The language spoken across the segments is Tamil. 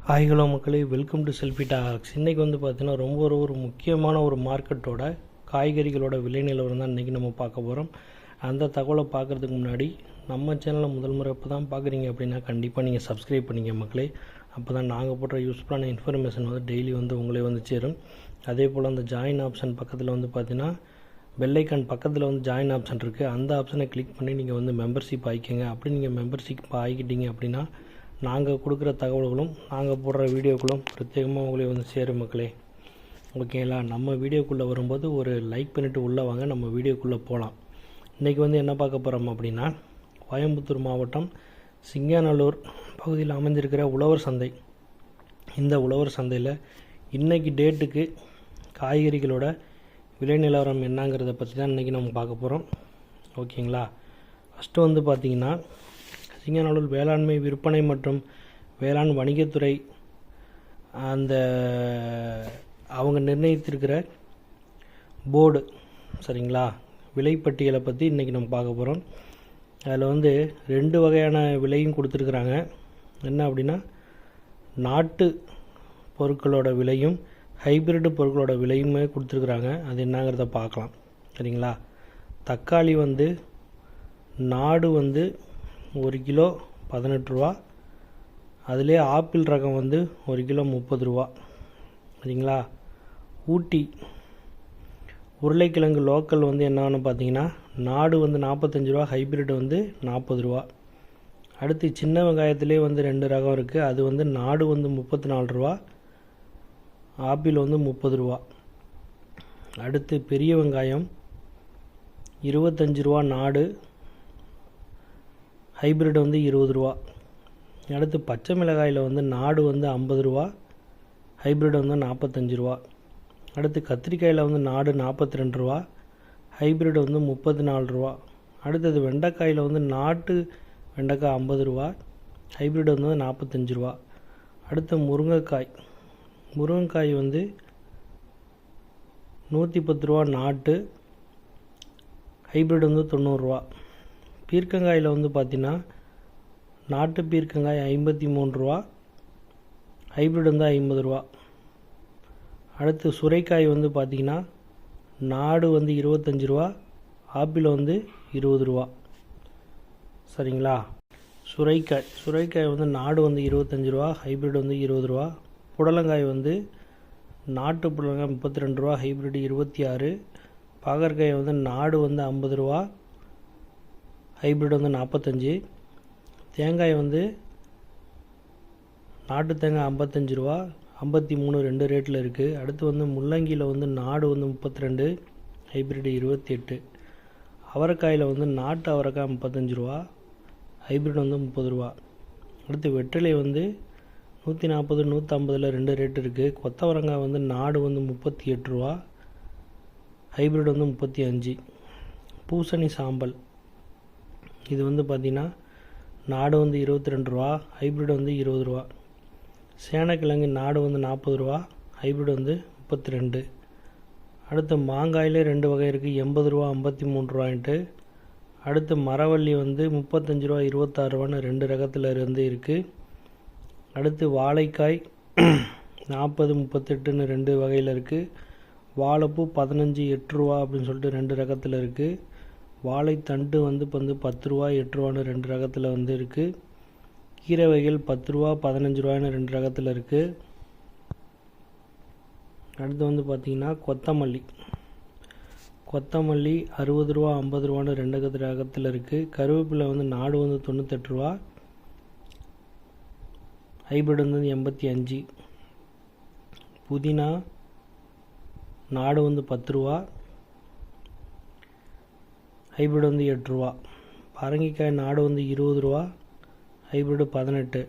ஹாய் ஹலோ மக்களே, வெல்கம் டு செல்ஃபி டாக்ஸ். இன்றைக்கி வந்து பார்த்தீங்கன்னா ரொம்ப ஒரு முக்கியமான ஒரு மார்க்கெட்டோட காய்கறிகளோட விலை நிலவரம் தான் இன்றைக்கி நம்ம பார்க்க போகிறோம். அந்த தகவலை பார்க்குறதுக்கு முன்னாடி நம்ம சேனலை முதல் முறை இப்போ தான் பார்க்குறீங்க அப்படின்னா கண்டிப்பாக நீங்கள் சப்ஸ்கிரைப் பண்ணிங்க மக்களே. அப்போ தான் நாங்கள் போடுற யூஸ்ஃபுல்லான இன்ஃபர்மேஷன் வந்து டெய்லி வந்து உங்களே வந்து சேரும். அதே போல் அந்த ஜாயின் ஆப்ஷன் பக்கத்தில் வந்து பார்த்தீங்கன்னா பெல்லைக்கான் பக்கத்தில் வந்து ஜாயின் ஆப்ஷன் இருக்குது. அந்த ஆப்ஷனை கிளிக் பண்ணி நீங்கள் வந்து மெம்பர்ஷிப் ஆகிக்கங்க. அப்படி நீங்கள் மெம்பர்ஷிப் ஆகிக்கிட்டீங்க அப்படின்னா நாங்கள் கொடுக்குற தகவல்களும் நாங்கள் போடுற வீடியோக்களும் பிரத்யேகமாக உங்களே வந்து சேரும் மக்களே. ஓகேங்களா? நம்ம வீடியோக்குள்ளே வரும்போது ஒரு லைக் பண்ணிவிட்டு உள்ளே வாங்க, நம்ம வீடியோக்குள்ளே போகலாம். இன்றைக்கி வந்து என்ன பார்க்க போகிறோம் அப்படின்னா, கோயம்புத்தூர் மாவட்டம் சிங்காநல்லூர் பகுதியில் அமைஞ்சிருக்கிற உழவர் சந்தை. இந்த உழவர் சந்தையில் இன்றைக்கி டேட்டுக்கு காய்கறிகளோட விலை நிலவரம் என்னங்கிறத பற்றி தான் இன்றைக்கி நம்ம பார்க்க போகிறோம். ஓகேங்களா? ஃபஸ்ட்டு வந்து பார்த்திங்கன்னா, சிங்காநல்லூர் வேளாண்மை விற்பனை மற்றும் வேளாண் வணிகத்துறை அந்த அவங்க நிர்ணயித்திருக்கிற போர்டு, சரிங்களா, விலைப்பட்டியலை பற்றி இன்றைக்கி நம்ம பார்க்க போகிறோம். அதில் வந்து 2 வகையான விலையும் கொடுத்துருக்குறாங்க. என்ன அப்படின்னா, நாட்டு பொருட்களோட விலையும் ஹைப்ரிட் பொருட்களோட விலையுமே கொடுத்துருக்குறாங்க. அது என்னங்கிறத பார்க்கலாம், சரிங்களா. தக்காளி வந்து நாடு வந்து 1 கிலோ 18 ரூபா. அதிலே ஆப்பிள் ரகம் வந்து 1 கிலோ 30 ரூபா, சரிங்களா. ஊட்டி உருளைக்கிழங்கு லோக்கல் வந்து என்னன்னு பார்த்தீங்கன்னா, நாடு வந்து 45 ரூபா, ஹைப்ரிட் வந்து 40 ரூபா. அடுத்து சின்ன வெங்காயத்திலே வந்து 2 ரகம் இருக்குது. அது வந்து நாடு வந்து 34 ரூபா, ஆப்பிள் வந்து 30 ரூபா. அடுத்து பெரிய வெங்காயம் 25 ரூபா நாடு, ஹைப்ரிட் வந்து 20 ரூபா. அடுத்து பச்சை மிளகாயில் வந்து நாடு வந்து 50 ரூபா, ஹைப்ரிட் வந்து 45 ரூபா. அடுத்து கத்திரிக்காயில் வந்து நாடு 42 ரூபா, ஹைப்ரிட் வந்து 34 ரூபா. அடுத்தது வெண்டைக்காயில் வந்து நாட்டு வெண்டைக்காய் 50 ரூபா, ஹைப்ரிட் வந்து 45 ரூபா. அடுத்து முருங்கைக்காய் வந்து 110 ரூபா நாட்டு, ஹைப்ரிட் வந்து 90 ரூபா. பீர்க்கங்காயில் வந்து பார்த்திங்கன்னா, நாட்டு பீர்க்கங்காய் 53 ரூபா, ஹைப்ரிட் வந்து 50 ரூபா. அடுத்து சுரைக்காய் வந்து பார்த்திங்கன்னா, நாடு வந்து 25 ரூபா, ஆப்பிள் வந்து 20 ரூபா, சரிங்களா. சுரைக்காய் வந்து நாடு வந்து 25 ரூபா, ஹைப்ரிட் வந்து 20 ரூபா. புடலங்காய் வந்து நாட்டு புடலங்காய் 32 ரூபா, ஹைப்ரிட் 26. பாகற்காய் வந்து நாடு வந்து 50 ரூபா, ஹைப்ரிட் வந்து 45. தேங்காய் வந்து நாட்டு தேங்காய் 55 ரூபா, 53 2 ரேட்டில் இருக்குது. அடுத்து வந்து முள்ளங்கியில் வந்து நாடு வந்து 32, ஹைப்ரிட் 28. அவரைக்காயில் வந்து நாட்டு அவரைக்காய் 35 ரூபா, ஹைப்ரிட் வந்து 30 ரூபா. அடுத்து வெற்றிலை வந்து 140 150 2 ரேட்டு இருக்குது. கொத்தவரங்காய் வந்து நாடு வந்து 38 ரூபா, ஹைப்ரிட் வந்து 35. பூசணி சாம்பல் இது வந்து பார்த்திங்கன்னா, நாடு வந்து 22 ரூபா, ஹைப்ரிட் வந்து 20 ரூபா. சேனக்கிழங்கு நாடு வந்து 40 ரூபா, ஹைப்ரிட் வந்து 32. அடுத்து மாங்காயிலே 2 வகை இருக்குது, 80 ரூபா 53 ரூபான்ட்டு. அடுத்து மரவள்ளி வந்து 35 ரூபா 26 ரூபான்னு 2 ரகத்தில் இருந்து இருக்குது. அடுத்து வாழைக்காய் 40 38ன்னு 2 வகையில் இருக்குது. வாழைப்பூ 15 8 ரூபா அப்படின்னு சொல்லிட்டு 2 ரகத்தில் இருக்குது. வாழைத்தண்டு வந்து இப்போ வந்து 10 ரூபா 8 ரூபான்னு 2 ரகத்தில் வந்து இருக்குது. கீரை வகைகள் 10 ரூபா 15 ரூபான்னு 2 ரகத்தில் இருக்குது. அடுத்து வந்து பார்த்திங்கன்னா கொத்தமல்லி 60 ரூபா 50 ரூபான்னு 2 ரகத்தில் இருக்குது. கருவேப்பிலை வந்து நாடு வந்து 98 ரூபா, ஹைப்ரிட் வந்து 85. புதினா நாடு வந்து 10 ரூபா, ஹைப்ரிட் வந்து 8 ரூபா. பரங்கிக்காய் நாடு வந்து 20 ரூபா, ஹைப்ரிட் 18.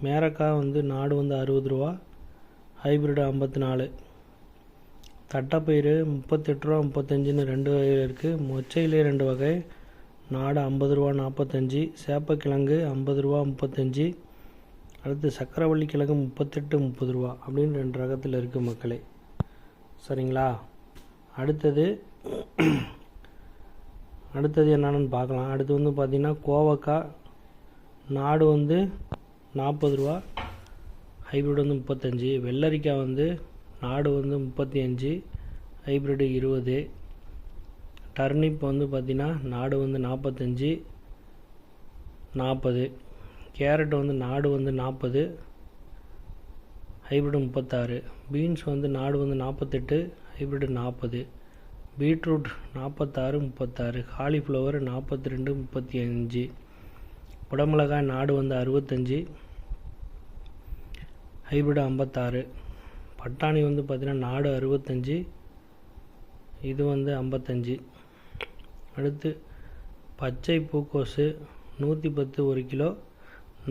மேரக்காய் வந்து நாடு வந்து 60 ரூபா, ஹைப்ரிட் 54. தட்டைப்பயிறு 38 ரூபா 35ன்னு 2 வகை இருக்குது. மொச்சையிலே 2 வகை, நாடு 50 ரூபா 45. சேப்பக்கிழங்கு 50 ரூபா 35. அடுத்து சக்கரவள்ளி கிழங்கு 38 30 ரூபா அப்படின்னு 2 ரகத்தில் இருக்குது மக்களே, சரிங்களா. அடுத்தது என்னென்னு பார்க்கலாம். அடுத்து வந்து பார்த்திங்கன்னா, கோவக்காய் நாடு வந்து 40 ரூபா, ஹைப்ரிட் வந்து 35. வெள்ளரிக்காய் வந்து நாடு வந்து 35, ஹைப்ரிடு 20. டர்னிப் வந்து பார்த்திங்கன்னா நாடு வந்து 45, 40. கேரட் வந்து நாடு வந்து 40, ஹைப்ரிடு 36. பீன்ஸ் வந்து நாடு வந்து 48, ஹைப்ரிடு 40. பீட்ரூட் 46, 36. காலிஃப்ளவர் 42, 35. குடமிளகாய் நாடு வந்து 65, ஹைப்ரிடு 56. பட்டாணி வந்து பார்த்திங்கன்னா நாடு 65, இது வந்து 55. அடுத்து பச்சை பூக்கோசு 110 1 கிலோ,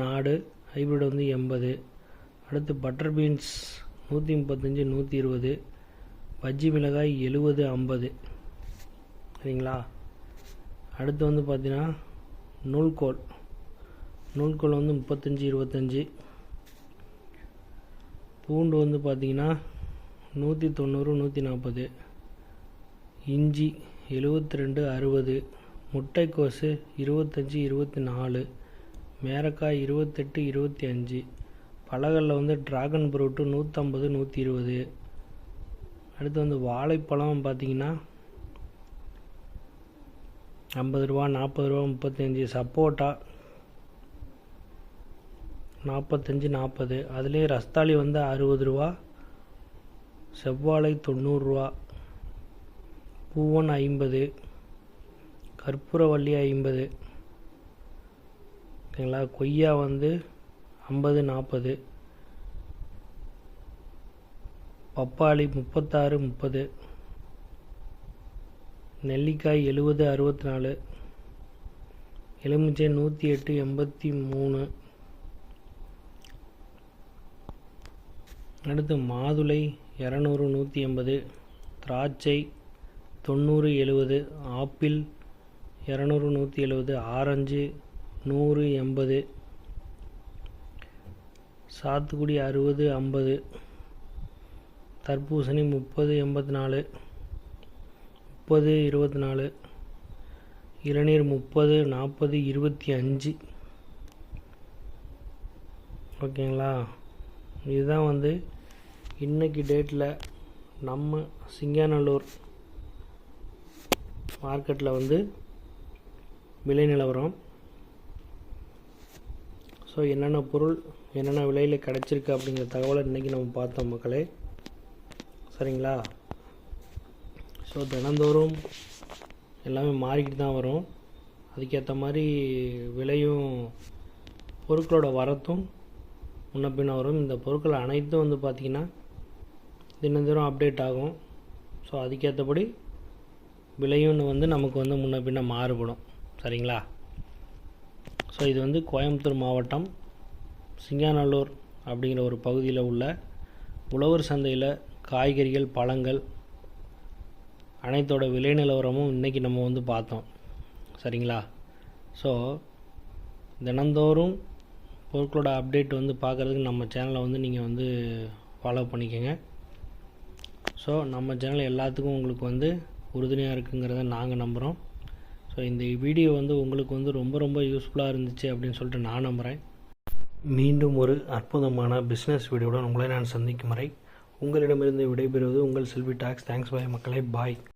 நாடு, ஹைப்ரிடு வந்து 80. அடுத்து பட்டர் பீன்ஸ் 135, 120. பஜ்ஜி மிளகாய் 70, 50. சரிங்களா. அடுத்து வந்து பார்த்திங்கன்னா நூல்கோல் வந்து 35, 25. பூண்டு வந்து பார்த்திங்கன்னா 190, 140. இஞ்சி 72, 60. முட்டைக்கோசு 25, 24. மேரக்காய் 28, 25. பழங்களில் வந்து ட்ராகன் ஃப்ரூட்டு 150, 120. அடுத்து வந்து வாழைப்பழம் பார்த்திங்கன்னா 50 ரூபா, 40 ரூபா, 35. சப்போட்டா 45, 40. அதுலேயே ரஸ்தாளி வந்து 60 ரூபா, செவ்வாழை 90 ரூபா, பூவன் 50, கற்பூரவள்ளி 50. ஓகேங்களா. கொய்யா வந்து 50, 40. பப்பாளி 36, 30. நெல்லிக்காய் 70, 64. எலுமிச்சை 108, 83. அடுத்து மாதுளை 200, 180. திராட்சை 90, 70. ஆப்பிள் 200, 170. ஆரஞ்சு 100, 80. சாத்துக்குடி 60, 50. தர்பூசணி 30, 84. 30, 24. இளநீர் 30, 40, 25. ஓகேங்களா. இதுதான் வந்து இன்றைக்கி டேட்டில் நம்ம சிங்காநல்லூர் மார்க்கெட்டில் வந்து விலை நிலவரம். ஸோ என்னென்ன பொருள் என்னென்ன விலையில் கிடச்சிருக்கு அப்படிங்கிற தகவலை இன்றைக்கி நம்ம பார்த்தோம் மக்களே. சரிங்களா. ஸோ தினந்தோறும் எல்லாமே மாறிக்கிட்டு தான் வரும். அதுக்கேற்ற மாதிரி விலையும் பொருட்களோட வரத்தும் முன்ன பின்ன வரும். இந்த பொருட்கள் அனைத்தும் வந்து பார்த்திங்கன்னா தினந்தோறும் அப்டேட் ஆகும். ஸோ அதுக்கேற்றபடி விலையும் வந்து நமக்கு வந்து முன்ன பின்ன மாறுபடும். சரிங்களா. ஸோ இது வந்து கோயம்புத்தூர் மாவட்டம் சிங்காநல்லூர் அப்படிங்கிற ஒரு பகுதியில் உள்ள உழவர் சந்தையில் காய்கறிகள், பழங்கள் அனைத்தோட விலை நிலவரமும் இன்றைக்கி நம்ம வந்து பார்த்தோம். சரிங்களா. ஸோ தினந்தோறும் பொருட்களோட அப்டேட் வந்து பார்க்குறதுக்கு நம்ம சேனலை வந்து நீங்கள் வந்து ஃபாலோ பண்ணிக்கோங்க. ஸோ நம்ம சேனல் எல்லாத்துக்கும் உங்களுக்கு வந்து உறுதுணையாக இருக்குங்கிறத நாங்கள் நம்புகிறோம். ஸோ இந்த வீடியோ வந்து உங்களுக்கு வந்து ரொம்ப ரொம்ப யூஸ்ஃபுல்லாக இருந்துச்சு அப்படின்னு சொல்லிட்டு நான் நம்புகிறேன். மீண்டும் ஒரு அற்புதமான பிஸ்னஸ் வீடியோவுடன் உங்களை நான் சந்திக்கும் வரை உங்களிடமிருந்து விடைபெறுவது உங்கள் செல்வி டாக்ஸ். தேங்க்ஸ் பாய் மக்களே. பாய்.